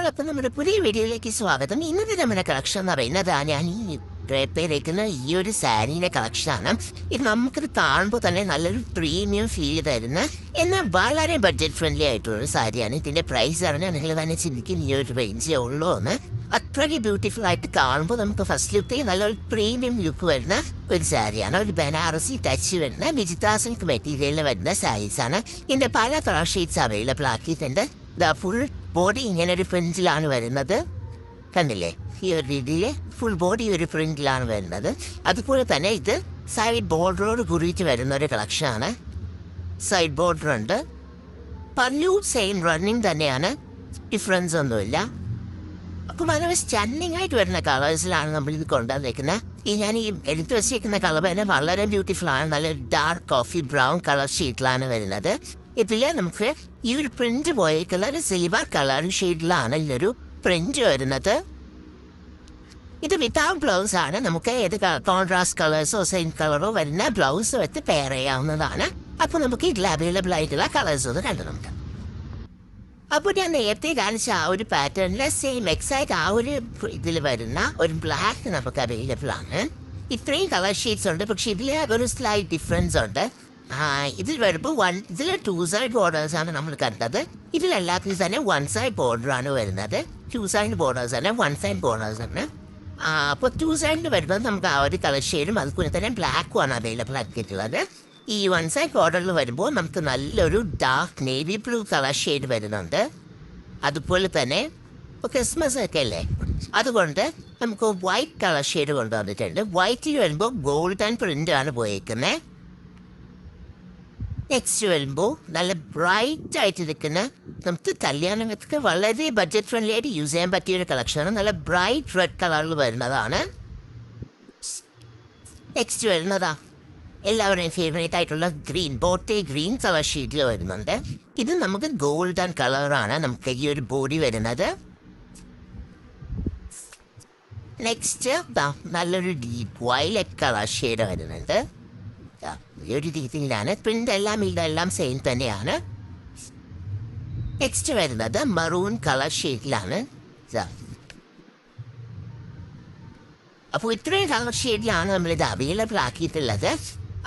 എല്ലാവർക്കും നമ്മുടെ പുതിയ വീഡിയോയിലേക്ക് സ്വാഗതം. ഇന്നത്തെ നമ്മുടെ കളക്ഷൻ എന്ന് പറയുന്നത് ഞാൻ ഈ ഡ്രേപ്പയിലേക്കുന്ന ഈ ഒരു സാരീൻ്റെ കളക്ഷനാണ്. ഇത് നമുക്കിത് കാണുമ്പോൾ തന്നെ നല്ലൊരു പ്രീമിയം ഫീൽ തരുന്ന എന്നാൽ വളരെ ബഡ്ജറ്റ് ഫ്രണ്ട്ലി ആയിട്ടുള്ളൊരു സാരിയാണ്. ഇതിൻ്റെ പ്രൈസ് അറിഞ്ഞാൽ നിങ്ങൾ തന്നെ ചിന്തിക്കും ഈ ഒരു റേഞ്ചേ ഉള്ളൂ എന്ന്. അത്രയ്ക്ക് ബ്യൂട്ടിഫുൾ ആയിട്ട് കാണുമ്പോൾ നമുക്ക് ഫസ്റ്റ് ലുക്ക് നല്ലൊരു പ്രീമിയം ലുക്ക് വരുന്ന ഒരു സാരിയാണ്. ഒരു ബനാറസി ടച്ച് വരുന്ന വിജിത്ര സിൽക്ക് മെറ്റീരിയലിൽ വരുന്ന സാരീസാണ്. ഇതിൻ്റെ പല കളർ ഷെയ്ഡ്സ് അവൈലബിൾ ആക്കിയിട്ടുണ്ട്. ഫുൾ ബോഡി ഇങ്ങനെ ഒരു പ്രിന്റിലാണ് വരുന്നത്, കണ്ടില്ലേ? ഈ ഒരു രീതിയിൽ ഫുൾ ബോഡി ഒരു പ്രിന്റിലാണ് വരുന്നത്. അതുപോലെ തന്നെ ഇത് സൈഡ് ബോർഡറോട് കൂടിയിട്ട് വരുന്ന ഒരു കളക്ഷനാണ്. സൈഡ് ബോർഡർ ഉണ്ട്. പല്ലു സെയിം റണ്ണിങ് തന്നെയാണ്, ഡിഫറൻസ് ഒന്നുമില്ല. അപ്പം വളരെ സ്റ്റണ്ണിങ് ആയിട്ട് വരുന്ന കളേഴ്സിലാണ് നമ്മളിത് കൊണ്ടുവന്നിരിക്കുന്നത്. ഞാൻ ഈ എടുത്തു വെച്ചിരിക്കുന്ന കളർ തന്നെ വളരെ ബ്യൂട്ടിഫുൾ ആണ്. നല്ല ഡാർക്ക് കോഫി ബ്രൗൺ കളർ ഷീറ്റിലാണ് വരുന്നത്. ഇതിൽ നമുക്ക് ഈ ഒരു പ്രിന്റ് പോയേക്കുള്ള ഒരു സിൽവർ കളർ ഷെയ്ഡിലാണ് ഇതിലൊരു പ്രിന്റ് വരുന്നത്. ഇത് വിത്തൗട്ട് ബ്ലൗസ് ആണ്. നമുക്ക് ഏത് കോൺട്രാസ്റ്റ് കളേഴ്സോ സെയിം കളറോ വരുന്ന ബ്ലൗസ് വെച്ച് പെയർ ചെയ്യാവുന്നതാണ്. അപ്പോൾ നമുക്ക് ഇതിൽ അവൈലബിൾ ആയിട്ടുള്ള കളേഴ്സ് ഒന്ന് കണ്ടു നോക്കാം. അപ്പോൾ ഞാൻ നേരത്തെ കാണിച്ച ആ ഒരു പാറ്റേണിൽ സെയിം എക്സാക്ട് ആ ഒരു ഇതിൽ വരുന്ന ഒരു ബ്ലാക്ക് നമുക്ക് അവൈലബിൾ ആണ്. ഇത്രയും കളർ ഷെയ്ഡ്സ് ഉണ്ട്, പക്ഷെ ഇതിൽ ഒരു സ്ലൈറ്റ് ഡിഫറൻസ് ഉണ്ട്. ഇതിൽ വരുമ്പോൾ ഇതിൽ 2 സൈഡ് ബോർഡേഴ്സാണ് നമ്മൾ കണ്ടത്. ഇതിലെല്ലാത്തിനും തന്നെ 1 സൈഡ് ബോർഡറാണ് വരുന്നത്. 2 സൈഡ് ബോർഡേഴ്സ് തന്നെ 1 സൈഡ് ബോർഡേഴ്സ് ആണ്. അപ്പോൾ 2 സൈഡിൽ വരുമ്പോൾ നമുക്ക് ആ ഒരു കളർ ഷെയ്ഡും അതുപോലെ തന്നെ ബ്ലാക്കും ആണ് അവൈലബിൾ ആക്കിയിട്ടുള്ളത്. ഈ 1 സൈഡ് ബോർഡറിൽ വരുമ്പോൾ നമുക്ക് നല്ലൊരു dark navy blue colour shade വരുന്നുണ്ട്. അതുപോലെ തന്നെ ഇപ്പോൾ ക്രിസ്മസ് ഒക്കെ അല്ലേ, അതുകൊണ്ട് നമുക്ക് വൈറ്റ് കളർ ഷെയ്ഡ് കൊണ്ടുവന്നിട്ടുണ്ട്. വൈറ്റിൽ വരുമ്പോൾ ഗോൾഡൻ പ്രിൻ്റാണ് പോയേക്കുന്നത്. നെക്സ്റ്റ് വരുമ്പോൾ നല്ല ബ്രൈറ്റ് ആയിട്ട് നിൽക്കുന്ന നമുക്ക് കല്യാണങ്ങൾക്ക് വളരെ ബഡ്ജറ്റ് ഫ്രണ്ട്ലി ആയിട്ട് യൂസ് ചെയ്യാൻ പറ്റിയൊരു കളക്ഷനാണ്. നല്ല ബ്രൈറ്റ് റെഡ് കളറിൽ വരുന്നതാണ്. നെക്സ്റ്റ് വരുന്നതാ എല്ലാവരുടെയും ഫേവറേറ്റ് ആയിട്ടുള്ള ഗ്രീൻ, ബോട്ടെ ഗ്രീൻ കളർ ഷീറ്റിൽ വരുന്നുണ്ട്. ഇത് നമുക്ക് ഗോൾഡൻ കളറാണ് നമുക്ക് ഈ ഒരു ബോഡി വരുന്നത്. നെക്സ്റ്റ് നല്ലൊരു ഡീപ്പ് വയലറ്റ് കളർ ഷെയ്ഡ് വരുന്നുണ്ട്. ഈ ഒരു രീതിയിലാണ് പ്രിന്റ് എല്ലാം സെയിം തന്നെയാണ്. നെക്സ്റ്റ് വരുന്നത് മറൂൺ കളർ ഷെയ്ഡിലാണ്. അപ്പോൾ ഇത്രയും കളർ ഷെയ്ഡിലാണ് നമ്മളിത് അവൈലബിൾ ആക്കിയിട്ടുള്ളത്.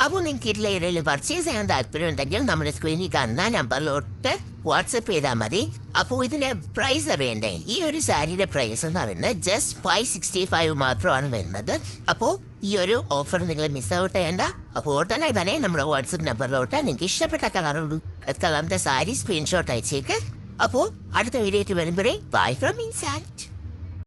അപ്പോൾ നിങ്ങൾക്ക് ഇതിൽ ഏതെങ്കിലും പർച്ചേസ് ചെയ്യാൻ താല്പര്യമുണ്ടെങ്കിൽ നമ്മുടെ സ്ക്രീനിൽ കാണുന്ന നമ്പറിലോട്ട് വാട്സപ്പ് ചെയ്താൽ മതി. അപ്പോൾ ഇതിൻ്റെ പ്രൈസ് അറിയണ്ടേ? ഈ ഒരു സാരിയുടെ പ്രൈസ് എന്ന് പറയുന്നത് ജസ്റ്റ് 565 മാത്രമാണ് വരുന്നത്. അപ്പോൾ ഈ ഒരു ഓഫർ നിങ്ങൾ മിസ് ഔട്ട് ചെയ്യേണ്ട. അപ്പോൾ തന്നെ നമ്മുടെ വാട്സപ്പ് നമ്പറിലോട്ട് നിങ്ങൾക്ക് ഇഷ്ടപ്പെട്ട കളറിൻ്റെ സാരി സ്ക്രീൻഷോട്ട് അയച്ചേക്ക്. അപ്പോൾ അടുത്ത വീഡിയോ വരുമ്പോഴേ ബൈ ഫ്രം ഇൻസാൻ.